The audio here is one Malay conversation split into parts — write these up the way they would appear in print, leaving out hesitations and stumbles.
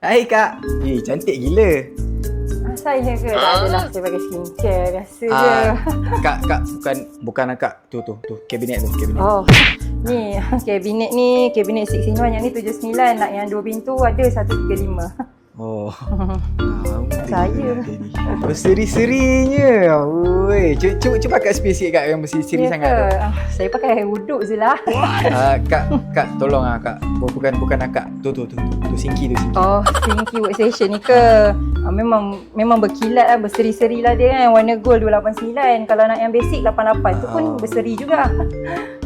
Hai Kak. Cantik gila. Saya ke? Tak adalah, saya pakai skincare biasa je. Kak, bukan Kak. Tu, kabinet tu, kabinet. Oh, ni kabinet 6-in-1 yang ni 79, nak yang 2 pintu ada 135. Oh. Saya. Berseri-serinya. Oi, cuba Kak spill sikit Kak yang berseri-seri sangat tu. Saya pakai wuduk je lah. Kak, tolong Kak. Bukan Kak. Tu Sinki tu. Oh, Sinki workstation ni ke? Memang berkilat lah, berseri-seri lah dia kan. Warna gold 289. Kalau nak yang basic 88 tu pun berseri juga.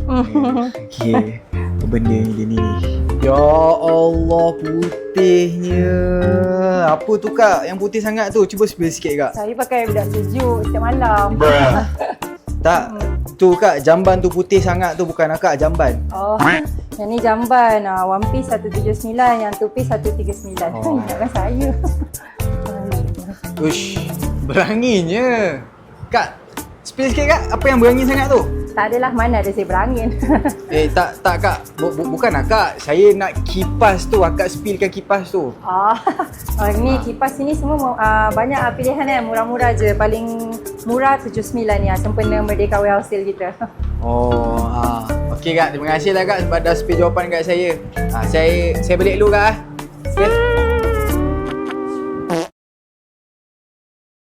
Okay. Apa benda ni dia ni? Ya Allah, putihnya. Apa tu Kak yang putih sangat tu? Cuba spill sikit Kak. Saya pakai bedak sejuk setiap malam. Tak, tu Kak, jamban tu putih sangat tu, bukan Kak, jamban. Oh, yang ni jamban. One piece 179, yang two piece 139. Ingatkan saya. Ush, beranginnya. Kak, spill sikit Kak, apa yang berangin sangat tu? Tak adalah, mana ada saya berangin. Tak Kak, bukan Kak. Saya nak kipas tu, Akak spillkan kipas tu. Ni kipas sini semua banyak pilihan kan, murah-murah je. Paling murah 79 ni, sempena Merdeka Warehouse Sale kita. Okey Kak, terima kasih lah Kak sebab dah spill jawapan kat saya. Saya balik dulu Kak. Okey.